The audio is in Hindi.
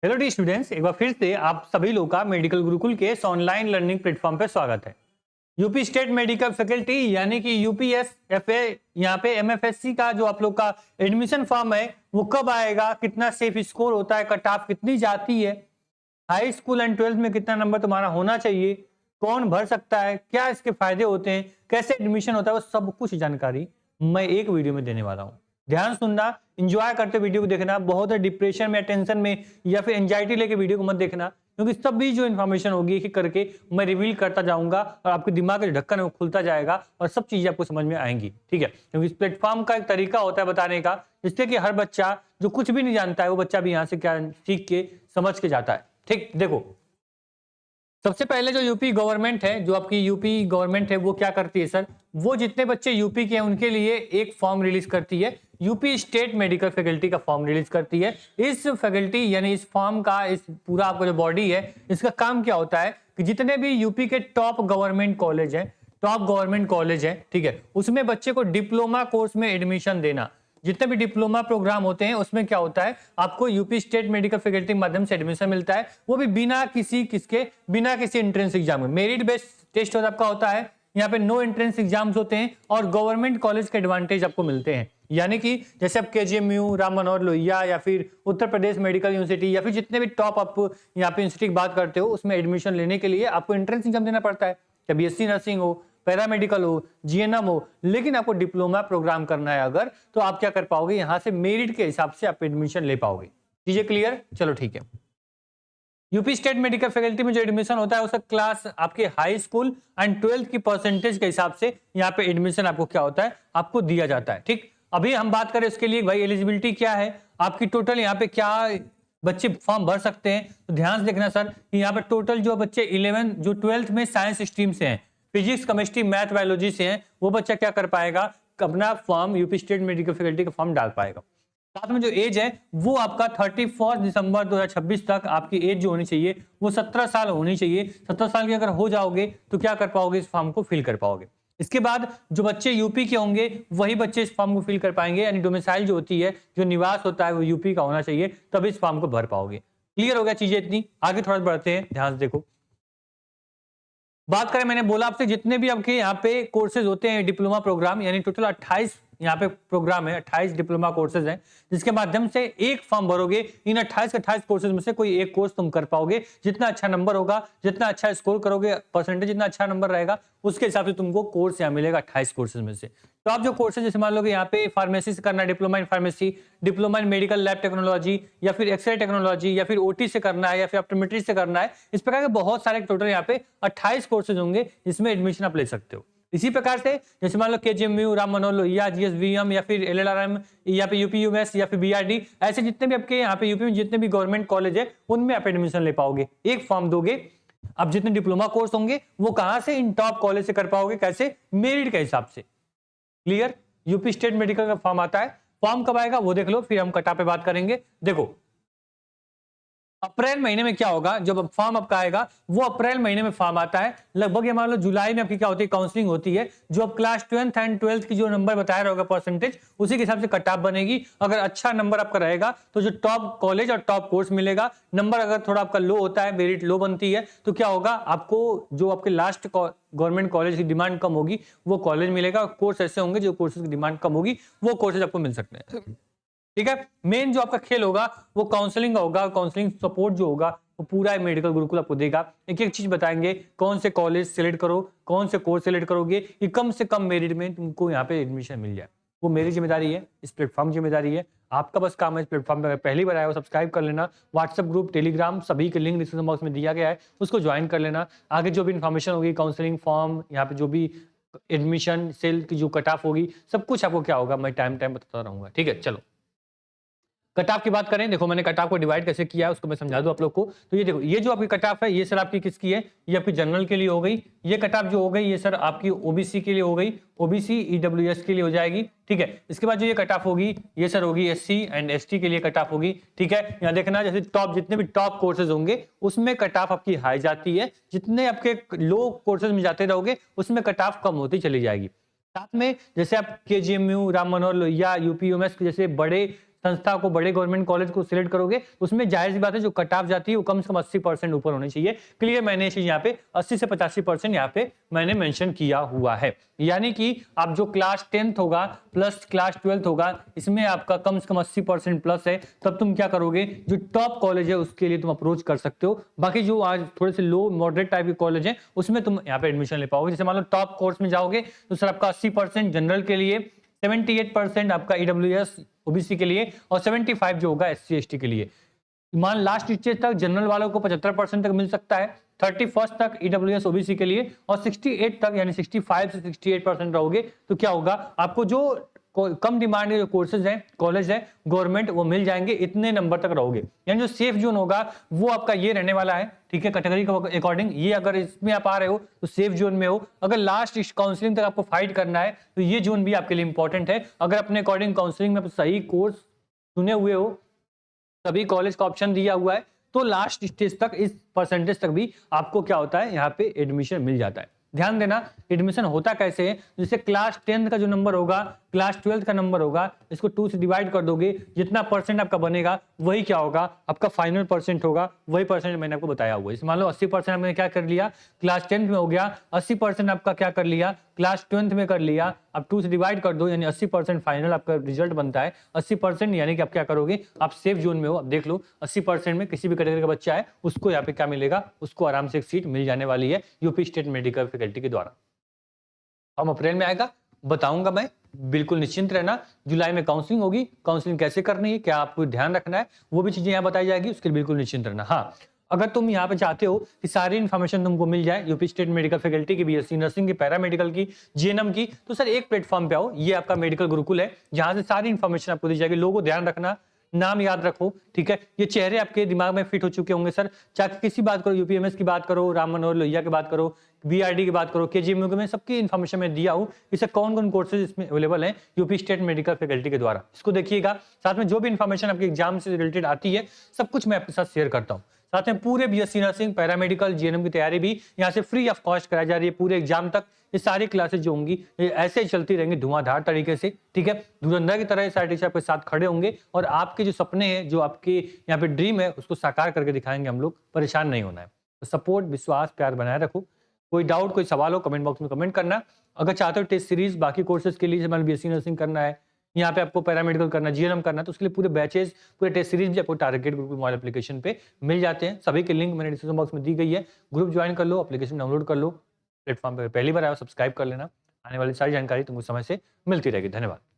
हेलो डी स्टूडेंट्स, एक बार फिर से आप सभी लोग का मेडिकल गुरुकुल के इस ऑनलाइन लर्निंग प्लेटफॉर्म पे स्वागत है। यूपी स्टेट मेडिकल फैकल्टी यानी कि यूपीएसएफए यहाँ पे एमएफएससी का जो आप लोग का एडमिशन फॉर्म है वो कब आएगा, कितना सेफ स्कोर होता है, कट ऑफ कितनी जाती है, हाई स्कूल एंड ट्वेल्थ में कितना नंबर तुम्हारा होना चाहिए, कौन भर सकता है, क्या इसके फायदे होते हैं, कैसे एडमिशन होता है, वो सब कुछ जानकारी मैं एक वीडियो में देने वाला हूँ। ध्यान सुनना, एंजॉय करते वीडियो को देखना। बहुत डिप्रेशन में, टेंशन में या फिर एंजाइटी लेके वीडियो को मत देखना, क्योंकि सभी जो इन्फॉर्मेशन होगी एक एक करके मैं रिवील करता जाऊंगा और आपके दिमाग का जो ढक्कन है वो खुलता जाएगा और सब चीजें आपको समझ में आएंगी। ठीक है, क्योंकि इस प्लेटफॉर्म का एक तरीका होता है बताने का, जिससे कि हर बच्चा जो कुछ भी नहीं जानता है वो बच्चा भी यहाँ से क्या सीख के समझ के जाता है। ठीक, देखो सबसे पहले जो यूपी गवर्नमेंट है, जो आपकी यूपी गवर्नमेंट है वो क्या करती है सर, वो जितने बच्चे यूपी के हैं उनके लिए एक फॉर्म रिलीज करती है। यूपी स्टेट मेडिकल फैकल्टी का फॉर्म रिलीज करती है। इस फैकल्टी यानी इस फॉर्म का, इस पूरा आपका जो बॉडी है, इसका काम क्या होता है कि जितने भी यूपी के टॉप गवर्नमेंट कॉलेज है, ठीक है, उसमें बच्चे को डिप्लोमा कोर्स में एडमिशन देना। जितने भी डिप्लोमा प्रोग्राम होते हैं उसमें क्या होता है, आपको यूपी स्टेट मेडिकल फैकल्टी के माध्यम से एडमिशन मिलता है, वो भी बिना किसी एंट्रेंस एग्जाम में। मेरिट बेस्ड टेस्ट आपका होता है, यहाँ पे नो एंट्रेंस एग्जाम्स होते हैं और गवर्नमेंट कॉलेज के एडवांटेज आपको मिलते हैं। यानी कि जैसे आप केजीएमयू, राम मनोहर लोहिया या फिर उत्तर प्रदेश मेडिकल यूनिवर्सिटी या फिर जितने भी टॉप आप यहाँ पे यूनिवर्सिटी की बात करते हो, उसमें एडमिशन लेने के लिए आपको एंट्रेंस एग्जाम देना पड़ता है, चाहे बीएससी नर्सिंग हो, पैरामेडिकल हो, जीएनएम हो। लेकिन आपको डिप्लोमा प्रोग्राम करना है अगर, तो आप क्या कर पाओगे, यहां से मेरिट के हिसाब से आप एडमिशन ले पाओगे। चीजें क्लियर? चलो ठीक है। यूपी स्टेट मेडिकल फैकल्टी में जो एडमिशन होता है उसका क्लास आपके हाई स्कूल एंड ट्वेल्थ की परसेंटेज के हिसाब से यहाँ पे एडमिशन आपको क्या होता है, आपको दिया जाता है। ठीक, अभी हम बात करें उसके लिए भाई एलिजिबिलिटी क्या है, आपकी टोटल यहाँ पे क्या बच्चे फॉर्म भर सकते हैं। तो ध्यान से देखना सर, यहाँ पे टोटल जो बच्चे 11 जो 12th में साइंस स्ट्रीम से हैं, फिजिक्स, केमिस्ट्री, मैथ, बायोलॉजी से हैं, वो बच्चा क्या कर पाएगा, अपना form UP state medical faculty का फॉर्म डाल पाएगा। साथ में जो एज है वो आपका 31 दिसंबर 2026 तक आपकी एज जो होनी चाहिए वो 17 साल होनी चाहिए। 17 साल के अगर हो जाओगे तो क्या कर पाओगे, इस फॉर्म को फिल कर पाओगे। इसके बाद जो बच्चे यूपी के होंगे वही बच्चे इस फॉर्म को फिल कर पाएंगे, यानी डोमिसाइल जो होती है, जो निवास होता है वो यूपी का होना चाहिए, तब इस फॉर्म को भर पाओगे। क्लियर हो गया चीजें इतनी? आगे थोड़ा बढ़ते हैं, ध्यान से देखो। बात करें, मैंने बोला आपसे जितने भी आपके यहाँ पे कोर्सेज होते हैं डिप्लोमा प्रोग्राम, यानी टोटल 28 यहाँ पे प्रोग्राम है, 28 डिप्लोमा कोर्सेज हैं, जिसके माध्यम से एक फॉर्म भरोगे। इन 28 के 28 कोर्सेज में से कोई एक कोर्स तुम कर पाओगे। जितना अच्छा नंबर होगा, जितना अच्छा स्कोर करोगे, परसेंटेज जितना अच्छा नंबर रहेगा, उसके हिसाब से तुमको कोर्स यहाँ मिलेगा 28 कोर्सेज में से। तो आप जो कोर्सेज जैसे मान लो कि यहाँ पे फार्मेसी से करना है, diploma in pharmacy, diploma in medical lab technology, या फिर एक्सरे टेक्नोलॉजी, या फिर ओटी से करना है, या फिर ऑप्टोमेट्री से करना है, इस प्रकार के बहुत सारे टोटल यहाँ पे 28 कोर्सेज होंगे जिसमें एडमिशन आप ले सकते हो। इसी प्रकार से जैसे मान लो केजीएमयू, राम मनोहर लोहिया, जीएसवीएम या फिर एलएलआरएम या फिर यूपीयूएस या फिर बीआरडी, ऐसे जितने भी आपके यहाँ पे यूपी में जितने भी गवर्नमेंट कॉलेज है उनमें आप एडमिशन ले पाओगे। एक फॉर्म दोगे, अब जितने डिप्लोमा कोर्स होंगे वो कहां से, इन टॉप कॉलेज से कर पाओगे। कैसे? मेरिट के हिसाब से। क्लियर? यूपी स्टेट मेडिकल का फॉर्म आता है, फॉर्म कब आएगा वो देख लो, फिर हम कटा पे बात करेंगे। देखो अप्रैल महीने में क्या होगा, जब फॉर्म आपका आएगा वो अप्रैल महीने में फॉर्म आता है। लगभग ये मान लो जुलाई में आपकी क्या होती है, काउंसलिंग होती है। जो अब क्लास 10th एंड 12th की जो नंबर बताया रहेगा परसेंटेज, उसी के हिसाब से कट ऑफ बनेगी। अगर अच्छा नंबर आपका रहेगा तो जो टॉप कॉलेज और टॉप कोर्स मिलेगा। नंबर अगर थोड़ा आपका लो होता है, मेरिट लो बनती है, तो क्या होगा, आपको जो आपके लास्ट गवर्नमेंट कॉलेज की डिमांड कम होगी वो कॉलेज मिलेगा। कोर्स ऐसे होंगे जो कोर्सेज की डिमांड कम होगी, वो कोर्सेज आपको मिल सकते हैं। ठीक है, मेन जो आपका खेल होगा वो काउंसलिंग होगा। काउंसलिंग सपोर्ट जो होगा वो पूरा मेडिकल गुरुकुल आपको देगा। एक एक चीज बताएंगे, कौन से कॉलेज सेलेक्ट करो, कौन से कोर्स सेलेक्ट करोगे कि कम से कम मेरिट में तुमको यहाँ पे एडमिशन मिल जाए। वो मेरी जिम्मेदारी है, इस प्लेटफॉर्म की जिम्मेदारी है। आपका बस काम है इस प्लेटफॉर्म पर पहली बार आया हो सब्सक्राइब कर लेना। व्हाट्सएप ग्रुप, टेलीग्राम, सभी के लिंक डिस्क्रिप्शन बॉक्स में दिया गया है, उसको ज्वाइन कर लेना। आगे जो भी इन्फॉर्मेशन होगी, काउंसलिंग फॉर्म, यहाँ पे जो भी एडमिशन सेल की जो कट ऑफ होगी, सब कुछ आपको क्या होगा मैं टाइम बताता रहूंगा। ठीक है, चलो कट ऑफ की बात करें। देखो मैंने कट ऑफ को डिवाइड कैसे किया है उसको मैं समझा दूं आप लोग को। तो ये देखो, ये जो आपकी कट ऑफ है ये सर आपकी किसकी है, ये आपकी जनरल के लिए हो गई। ये कट ऑफ जो हो गई ये सर आपकी ओबीसी के लिए हो गई, ओबीसी ईडब्ल्यूएस के लिए हो जाएगी। ठीक है, इसके बाद जो ये कट ऑफ होगी ये सर होगी एससी एंड एसटी के लिए कट ऑफ होगी। ठीक है, यहाँ देखना जैसे टॉप जितने भी टॉप कोर्सेज होंगे उसमें कट ऑफ आपकी हाई जाती है, जितने आपके लो कोर्सेज में जाते रहोगे उसमें कट ऑफ कम होती चली जाएगी। साथ में जैसे आप केजीएमयू, राम मनोहर लोहिया, यूपीयूएस जैसे बड़े संस्था को, बड़े गवर्नमेंट कॉलेज को सिलेक्ट करोगे, उसमें जाहिर सी बात है जो कट ऑफ जाती है वो कम से कम 80% ऊपर होनी चाहिए। क्लियर, मैंने ये चीज यहाँ पे 80 से 85% यहाँ पे मैंने मेंशन किया हुआ है। यानी कि आप जो क्लास 10th होगा प्लस क्लास 12th होगा, इसमें आपका कम से कम 80% प्लस है, तब तुम क्या करोगे, जो टॉप कॉलेज है उसके लिए तुम अप्रोच कर सकते हो। बाकी जो आज थोड़े से लो मॉडरेट टाइप के कॉलेज है उसमें तुम यहाँ पे एडमिशन ले पाओगे। जैसे मान लो टॉप कोर्स में जाओगे तो सर आपका 80% जनरल के लिए, 78% आपका ईडब्ल्यूएस ओबीसी के लिए और 75 जो होगा एससी एसटी के लिए। मान लास्ट स्टेज तक जनरल वालों को 75% तक मिल सकता है, 31st तक ईडब्ल्यूएस ओबीसी के लिए, और 68 तक यानी 65 से 68% रहोगे तो क्या होगा, आपको जो कम डिमांड के जो कोर्सेज हैं, कॉलेज है गवर्नमेंट, वो मिल जाएंगे, इतने नंबर तक रहोगे। यानी जो सेफ जोन होगा वो आपका ये रहने वाला है, ठीक है, कैटेगरी के अकॉर्डिंग। ये अगर इसमें आप आ रहे हो तो सेफ जोन में हो, अगर लास्ट काउंसलिंग तक आपको फाइट करना है तो ये जोन भी आपके लिए इंपॉर्टेंट है। अगर अपने अकॉर्डिंग काउंसलिंग में आप सही कोर्स चुने हुए हो, सभी कॉलेज का ऑप्शन दिया हुआ है, तो लास्ट स्टेज तक इस परसेंटेज तक भी आपको क्या होता है, यहाँ पे एडमिशन मिल जाता है। ध्यान देना, एडमिशन होता कैसे है, जैसे क्लास 10th का जो नंबर होगा, क्लास 12th का नंबर होगा, इसको 2 से डिवाइड कर दोगे, जितना परसेंट आपका बनेगा वही क्या होगा, आपका फाइनल परसेंट होगा, वही परसेंट मैंने आपको बताया हुआ है। मान लो 80% आपने क्या कर लिया, क्लास 10th में हो गया, 80% आपका क्या कर लिया, क्लास 12th में कर लिया, अब 2 से डिवाइड कर दो, यानी 80% फाइनल आपका रिजल्ट बनता है। 80% यानी कि आप क्या करोगे, आप सेफ जोन में हो। अब देख लो 80% में किसी भी कैटेगरी का बच्चा है उसको यहाँ पे क्या मिलेगा, उसको आराम से एक सीट मिल जाने वाली है यूपी स्टेट मेडिकल फैकल्टी के द्वारा। हम अप्रैल में आएगा, बताऊंगा मैं, बिल्कुल निश्चिंत रहना। जुलाई में काउंसलिंग होगी, काउंसलिंग कैसे करनी है, क्या आपको ध्यान रखना है, वो भी चीजें यहाँ बताई जाएगी, उसके लिए बिल्कुल निश्चिंत रहना। हाँ, अगर तुम यहाँ पे चाहते हो कि सारी इन्फॉर्मेशन तुमको मिल जाए यूपी स्टेट मेडिकल फैकल्टी की, बीएससी नर्सिंग की, पैरामेडिकल की, जीएनएम की, तो सर एक प्लेटफॉर्म पे आओ, ये आपका मेडिकल गुरुकुल है, जहां से सारी इन्फॉर्मेशन आपको दी जाएगी। लोगों को ध्यान रखना, नाम याद रखो, ठीक है, ये चेहरे आपके दिमाग में फिट हो चुके होंगे सर, चाहे किसी बात करो, यूपीएमएस की बात करो, राम मनोहर लोहिया की बात करो, बीआरडी की बात करो, केजीएमयू में, सबकी इन्फॉर्मेशन मैं दिया हूँ। इसे कौन कौन कोर्सेज इसमें अवेलेबल हैं यूपी स्टेट मेडिकल फैकल्टी के द्वारा, इसको देखिएगा। साथ में जो भी इन्फॉर्मेशन आपके एग्जाम से रिलेटेड आती है सब कुछ मैं आपके साथ शेयर करता हूँ। साथ में पूरे बीएससी नर्सिंग, पैरामेडिकल, जीएनएम की तैयारी भी यहाँ से फ्री ऑफ कॉस्ट कराई जा रही है पूरे एग्जाम तक। ये सारी क्लासेस जो होंगी ये ऐसे ही चलती रहेंगी धुआंधार तरीके से, ठीक है, धुरंधर की तरह ये सारे टीचर आपके साथ खड़े होंगे और आपके जो सपने हैं, जो आपके यहाँ पे ड्रीम है, उसको साकार करके दिखाएंगे हम लोग। परेशान नहीं होना है, तो सपोर्ट, विश्वास, प्यार बनाए रखो। कोई डाउट, कोई सवाल हो कमेंट बॉक्स में कमेंट करना। अगर चाहते हो टेस्ट सीरीज बाकी कोर्सेज के लिए, जैसे बीएससी नर्सिंग करना है, यहाँ पे आपको पैरामेडिकल करना, जीएनएम करना है, तो उसके लिए पूरे बैचेस, पूरे टेस्ट सीरीज भी आपको टारगेट ग्रुप मोबाइल एप्लीकेशन पे मिल जाते हैं। सभी के लिंक मैंने डिस्क्रिप्शन बॉक्स में दी गई है। ग्रुप ज्वाइन कर लो, एप्लीकेशन डाउनलोड कर लो, प्लेटफॉर्म पे पहली बार आया, सब्सक्राइब कर लेना। आने वाली सारी जानकारी तुमको समय से मिलती रहेगी। धन्यवाद।